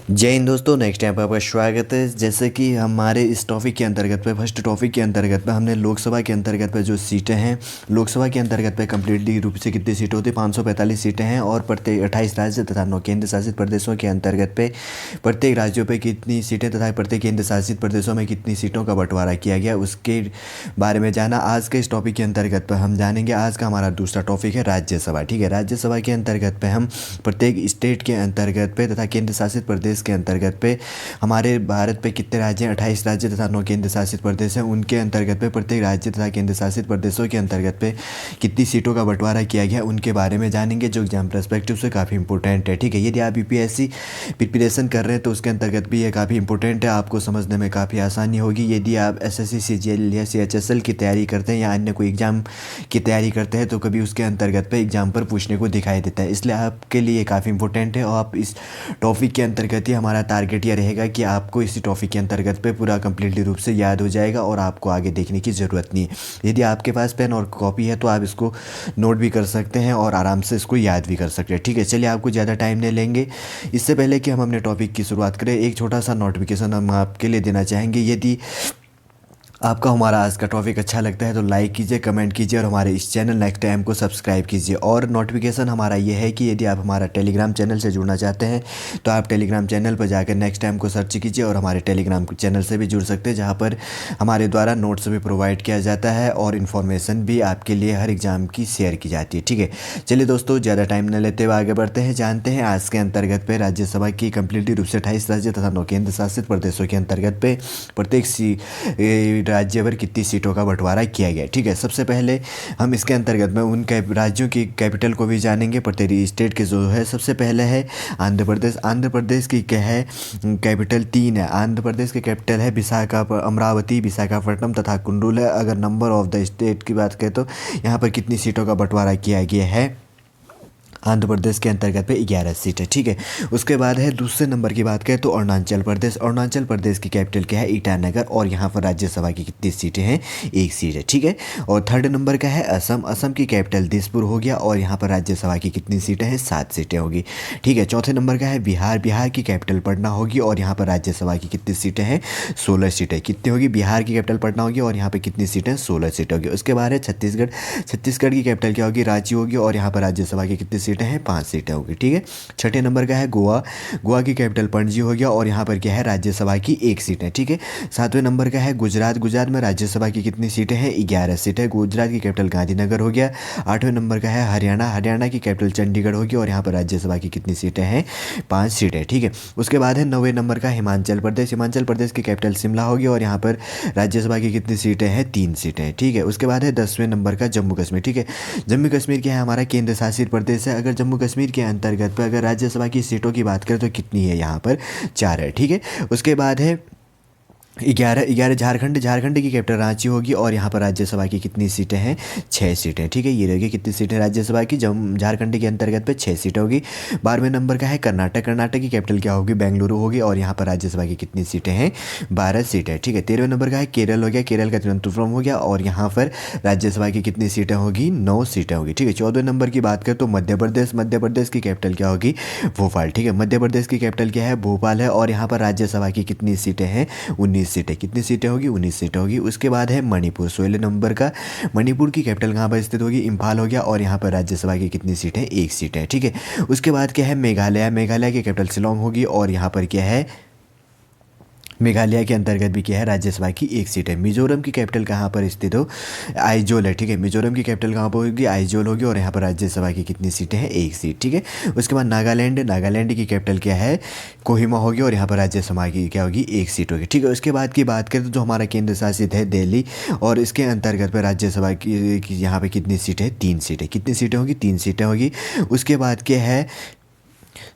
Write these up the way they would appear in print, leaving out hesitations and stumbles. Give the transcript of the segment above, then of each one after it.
जय हिंद दोस्तों। Next time पर आपका स्वागत है। जैसे कि हमारे इस टॉपिक के अंतर्गत पे फर्स्ट टॉपिक के अंतर्गत पे हमने लोकसभा के अंतर्गत पे जो सीटें हैं, लोकसभा के अंतर्गत पे कम्प्लीटली रूप से कितनी सीटें होती है, 545 सीटें हैं। और प्रत्येक 28 राज्य तथा 9 केंद्र शासित प्रदेशों के अंतर्गत पे प्रत्येक राज्यों पे कितनी सीटें तथा प्रत्येक केंद्र शासित प्रदेशों में कितनी सीटों का बंटवारा किया गया, उसके बारे में जाना आज के इस टॉपिक के अंतर्गत पर हम जानेंगे। आज का हमारा दूसरा टॉपिक है राज्यसभा। ठीक है, राज्यसभा के अंतर्गत पे हम प्रत्येक स्टेट के अंतर्गत पे तथा केंद्र शासित प्रदेश के अंतर्गत पे हमारे भारत पे कितने राज्य हैं, 28 राज्य तथा 9 केंद्र शासित प्रदेश हैं। उनके अंतर्गत पे प्रत्येक राज्य तथा केंद्र शासित प्रदेशों के अंतर्गत पे कितनी सीटों का बंटवारा किया गया, उनके बारे में जानेंगे, जो एग्जाम पर्सपेक्टिव से काफ़ी इंपॉर्टेंट है। ठीक है, यदि आप यूपीएससी प्रिपरेशन कर रहे हैं तो उसके अंतर्गत भी ये काफ़ी इंपॉर्टेंट है, आपको समझने में काफ़ी आसानी होगी। यदि आप एसएससी सीजीएल या सीएचएसएल की तैयारी करते हैं या अन्य कोई एग्ज़ाम की तैयारी करते हैं तो कभी उसके अंतर्गत पे एग्ज़ाम पर पूछने को दिखाई देता है, इसलिए आपके लिए काफ़ी इंपॉर्टेंट है। और आप इस टॉपिक के अंतर्गत ही हमारा टारगेट यह रहेगा कि आपको इसी टॉपिक के अंतर्गत पे पूरा कंप्लीटली रूप से याद हो जाएगा और आपको आगे देखने की ज़रूरत नहीं है। यदि आपके पास पेन और कॉपी है तो आप इसको नोट भी कर सकते हैं और आराम से इसको याद भी कर सकते हैं। ठीक है, चलिए आपको ज़्यादा टाइम नहीं लेंगे। इससे पहले कि हम अपने टॉपिक की शुरुआत करें, एक छोटा सा नोटिफिकेशन हम आपके लिए देना चाहेंगे। यदि आपका हमारा आज का टॉपिक अच्छा लगता है तो लाइक कीजिए, कमेंट कीजिए और हमारे इस चैनल नेक्स्ट टाइम को सब्सक्राइब कीजिए। और नोटिफिकेशन हमारा ये है कि यदि आप हमारा टेलीग्राम चैनल से जुड़ना चाहते हैं तो आप टेलीग्राम चैनल पर जाकर नेक्स्ट टाइम को सर्च कीजिए और हमारे टेलीग्राम चैनल से भी जुड़ सकते हैं, जहाँ पर हमारे द्वारा नोट्स भी प्रोवाइड किया जाता है और इन्फॉर्मेशन भी आपके लिए हर एग्ज़ाम की शेयर की जाती है। ठीक है, चलिए दोस्तों ज़्यादा टाइम न लेते हुए आगे बढ़ते हैं, जानते हैं आज के अंतर्गत पे राज्यसभा की कम्प्लीटली रूप से 28 राज्य तथा 9 केंद्र शासित प्रदेशों के अंतर्गत पे प्रत्येक राज्य पर कितनी सीटों का बंटवारा किया गया। ठीक है, सबसे पहले हम इसके अंतर्गत में उन राज्यों की कैपिटल को भी जानेंगे। प्रत्येक स्टेट के जो है, सबसे पहले है आंध्र प्रदेश। आंध्र प्रदेश की क्या है कैपिटल 3 है। आंध्र प्रदेश की कैपिटल है अमरावती, विशाखापट्टनम तथा कुंडूल है। अगर नंबर ऑफ द स्टेट की बात करें तो यहाँ पर कितनी सीटों का बंटवारा किया गया है, आंध्र प्रदेश के अंतर्गत पे 11 सीट है। ठीक है, उसके बाद है दूसरे नंबर की बात करें तो अरुणाचल प्रदेश। अरुणाचल प्रदेश की कैपिटल क्या है, ईटानगर, और यहाँ पर राज्यसभा की कितनी सीटें हैं, 1 सीट है। ठीक है, और थर्ड नंबर का है असम। असम की कैपिटल दिसपुर हो गया और यहाँ पर राज्यसभा की कितनी सीटें हैं, 7 सीटें होगी। ठीक है, चौथे नंबर का है बिहार। बिहार की कैपिटल पटना होगी और यहाँ पर राज्यसभा की कितनी सीटें हैं, 16 सीटें। कितनी होगी, बिहार की कैपिटल पटना होगी और यहाँ पर कितनी सीटें, 16 सीटें होगी। उसके बाद है छत्तीसगढ़। छत्तीसगढ़ की कैपिटल क्या होगी, रांची होगी और यहाँ पर राज्यसभा की कितनी सीटें हैं, 5 सीटें होगी। ठीक है, छठे नंबर का है गोवा। गोवा की कैपिटल पणजी हो गया और यहाँ पर क्या है, राज्यसभा की 1 सीट है। ठीक है, सातवें नंबर का है गुजरात। गुजरात में राज्यसभा की कितनी सीटें हैं, 11 सीटें। गुजरात की कैपिटल गांधीनगर हो गया। आठवें नंबर का है हरियाणा। हरियाणा की कैपिटल चंडीगढ़ होगी और यहाँ पर राज्यसभा की कितनी सीटें हैं, 5 सीटें। ठीक है, उसके बाद है 9वें नंबर का हिमाचल प्रदेश। हिमाचल प्रदेश की कैपिटल शिमला होगी और यहाँ पर राज्यसभा की कितनी सीटें हैं, 3 सीटें। ठीक है, उसके बाद है 10वें नंबर का जम्मू कश्मीर। ठीक है, जम्मू कश्मीर क्या है, हमारा केंद्र शासित प्रदेश है। अगर जम्मू कश्मीर के अंतर्गत पर अगर राज्यसभा की सीटों की बात करें तो कितनी है, यहाँ पर 4 है। ठीक है, उसके बाद है 11 झारखंड। झारखंड की कैपिटल रांची होगी और यहाँ पर राज्यसभा की कितनी सीटें हैं, 6 सीटें। ठीक है, ये रहेगी कितनी सीटें राज्यसभा की, झारखंड के अंतर्गत पे 6 सीटें होगी। 12वें नंबर का है कर्नाटक। कर्नाटक की कैपिटल क्या होगी, बेंगलुरु होगी और यहाँ पर राज्यसभा की कितनी सीटें हैं, 12 सीटें। ठीक है, 13वें नंबर का है केरल हो गया। केरल का तिरुवनंतपुरम हो गया और यहाँ पर राज्यसभा की कितनी सीटें होगी, 9 सीटें होगी। ठीक है, 14वें नंबर की बात करें तो मध्य प्रदेश। मध्य प्रदेश की कैपिटल क्या होगी, भोपाल। ठीक है, मध्य प्रदेश की कैपिटल क्या है, भोपाल है और यहाँ पर राज्यसभा की कितनी सीटें हैं, 19 सीटें। कितनी सीटें होगी, 19 सीटें होगी। उसके बाद है मणिपुर। 16 नंबर का मणिपुर की कैपिटल कहाँ पर स्थित होगी, इम्फाल हो गया और यहाँ पर राज्यसभा की कितनी सीटें, 1 सीट है। ठीक है, उसके बाद क्या है मेघालय। मेघालय की कैपिटल शिलोंग होगी और यहाँ पर क्या है, मेघालय के अंतर्गत भी क्या है, राज्यसभा की 1 सीट है। मिजोरम की कैपिटल कहाँ पर स्थित हो, आइजोल है। ठीक है, मिजोरम की कैपिटल कहाँ पर होगी, आइजोल होगी और यहाँ पर राज्यसभा की कितनी सीटें हैं, 1 सीट। ठीक है, उसके बाद नागालैंड। नागालैंड की कैपिटल क्या है, कोहिमा होगी और यहाँ पर राज्यसभा की क्या होगी, 1 सीट होगी। ठीक है, उसके बाद की बात करें तो जो हमारा केंद्र शासित है दिल्ली और इसके अंतर्गत पर राज्यसभा की यहाँ पर कितनी सीटें, 3 सीटें। कितनी सीटें होगी, 3 सीटें होगी। उसके बाद क्या है,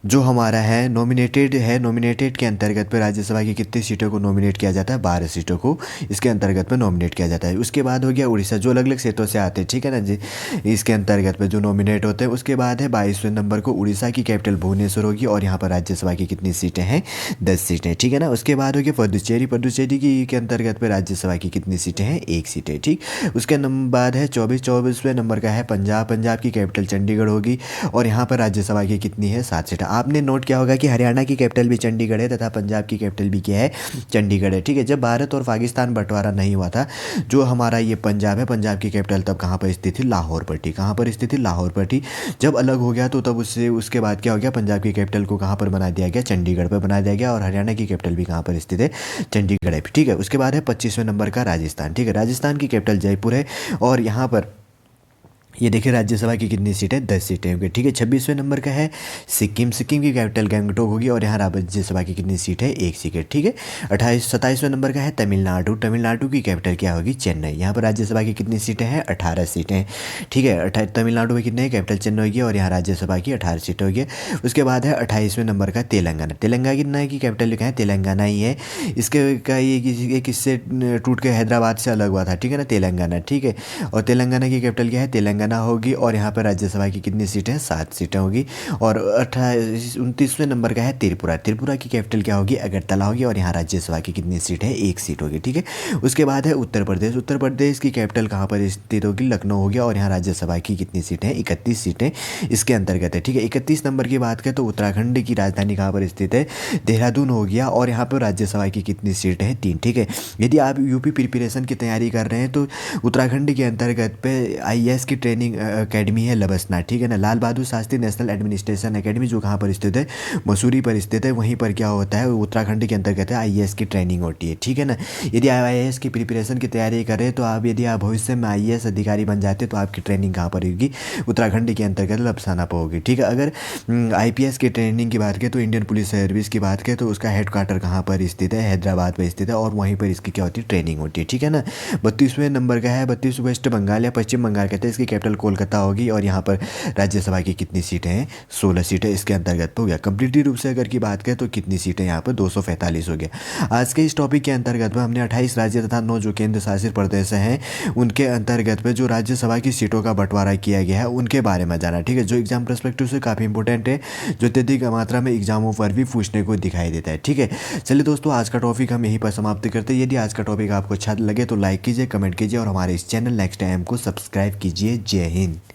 जो हमारा है नॉमिनेटेड के अंतर्गत पे राज्यसभा की कितनी सीटों को नॉमिनेट किया जाता है, 12 सीटों को इसके अंतर्गत में नॉमिनेट किया जाता है। उसके बाद हो गया उड़ीसा, जो अलग अलग क्षेत्रों से आते हैं। ठीक है ना जी, इसके अंतर्गत पे जो नॉमिनेट होते हैं। उसके बाद है 22वें नंबर को उड़ीसा की कैपिटल भुवनेश्वर होगी और यहाँ पर राज्यसभा की कितनी सीटें हैं, 10 सीटें। ठीक है ना, उसके बाद हो गया पुडुचेरी। पुडुचेरी की के अंतर्गत पे राज्यसभा की कितनी सीटें हैं, 1 सीट है। ठीक, उसके बाद है 24वें नंबर का है पंजाब। पंजाब की कैपिटल चंडीगढ़ होगी और यहाँ पर राज्यसभा की कितनी है, 7 सीटें। आपने नोट किया होगा कि हरियाणा की कैपिटल भी चंडीगढ़ है तथा पंजाब की कैपिटल भी क्या है, चंडीगढ़ है। ठीक है, जब भारत और पाकिस्तान बंटवारा नहीं हुआ था, जो हमारा ये पंजाब है, पंजाब की कैपिटल तब कहाँ पर स्थित थी, लाहौर पर थी। कहाँ पर स्थित थी, लाहौर पर थी। जब अलग हो गया तो तब उससे उसके बाद क्या हो गया, पंजाब की कैपिटल को कहाँ पर बना दिया गया, चंडीगढ़ पर बना दिया गया। और हरियाणा की कैपिटल भी कहाँ पर स्थित है, चंडीगढ़ है। ठीक है, उसके बाद है 25वें नंबर का राजस्थान। ठीक है, राजस्थान की कैपिटल जयपुर है और यहाँ पर ये देखिए राज्यसभा की कितनी सीटें, 10 सीटें होंगी। ठीक है, 26वें नंबर का है सिक्किम। सिक्किम की कैपिटल गंगटोक होगी और यहाँ राज्यसभा की कितनी सीट है, 1 सीट। ठीक है, 27वें नंबर का है तमिलनाडु। तमिलनाडु की कैपिटल क्या होगी, चेन्नई। यहाँ पर राज्यसभा की कितनी सीटें हैं, 18 सीटें। ठीक है, तमिलनाडु में कितने कैपिटल चेन्नई होगी और यहाँ राज्यसभा की 18 सीटें होगी। उसके बाद है 28वें नंबर का तेलंगाना। तेलंगाना कितना की कैपिटल क्या है, तेलंगाना ही है। इसके का ये किससे टूट के हैदराबाद से अलग हुआ था, ठीक है ना, तेलंगाना। ठीक है, और तेलंगाना की कैपिटल क्या है, तेलंगाना होगी और यहाँ पर राज्यसभा की कितनी सीटें, 7 सीटें होगी। और 29वें नंबर का है त्रिपुरा। त्रिपुरा की कैपिटल क्या होगी, अगरतला होगी और यहाँ राज्यसभा की कितनी सीट है, 1 सीट होगी। ठीक है, उसके बाद है उत्तर प्रदेश। उत्तर प्रदेश की कैपिटल कहाँ पर स्थित होगी, लखनऊ होगी और यहाँ राज्यसभा की कितनी सीटें हैं, 31 सीटें इसके अंतर्गत है। ठीक है, 31 नंबर की बात करें तो उत्तराखंड की राजधानी कहाँ पर स्थित है, देहरादून हो गया और यहाँ पर राज्यसभा की कितनी सीटें हैं, 3। ठीक है, यदि आप यूपी प्रिपरेशन की तैयारी कर रहे हैं तो उत्तराखंड के अंतर्गत पे आईएएस की ट्रेनिंग अकेडमी है लबसना। ठीक है ना, Lal Bahadur Shastri national administration academy जो कहाँ पर स्थित है, मसूरी पर स्थित है। वहीं पर क्या होता है, उत्तराखंड के अंतर्गत है आईएएस की ट्रेनिंग होती है। ठीक है ना, यदि आप आईएएस की प्रिपरेशन की तैयारी कर रहे हैं तो आप, यदि आप भविष्य में आईएएस अधिकारी बन जाते तो आपकी ट्रेनिंग कहाँ पर होगी, उत्तराखंड के अंतर्गत लबसाना पर होगी। ठीक है, अगर आईपीएस की ट्रेनिंग की बात करें तो इंडियन पुलिस सर्विस की बात करें तो उसका हेडक्वार्टर कहाँ पर स्थित है, हैदराबाद पर स्थित है और वहीं पर इसकी क्या होती है, ट्रेनिंग होती है। ठीक है ना, 32वें नंबर का है 32 वेस्ट बंगाल या पश्चिम बंगाल कहते हैं, इसकी कैपिटल कोलकाता होगी और यहाँ पर राज्यसभा की कितनी सीटें हैं, 16 सीटें इसके अंतर्गत हो गया। कंप्लीटली रूप से अगर की बात करें तो कितनी सीटें यहाँ पर 245 हो गया। आज के इस टॉपिक के अंतर्गत में हमने 28 राज्य तथा 9 जो केंद्र शासित प्रदेश हैं उनके अंतर्गत में जो राज्यसभा की सीटों का बंटवारा किया गया है उनके बारे में जाना। ठीक है, जो एग्जाम पर्सपेक्टिव से काफ़ी इंपॉर्टेंट है, जो अत्यधिक मात्रा में एग्जामों पर भी पूछने को दिखाई देता है। ठीक है, चलिए दोस्तों, आज का टॉपिक हम यहीं पर समाप्त करते हैं। यदि आज का टॉपिक आपको अच्छा लगे तो लाइक कीजिए, कमेंट कीजिए और हमारे इस चैनल नेक्स्ट टाइम को सब्सक्राइब कीजिए। जय हिंद।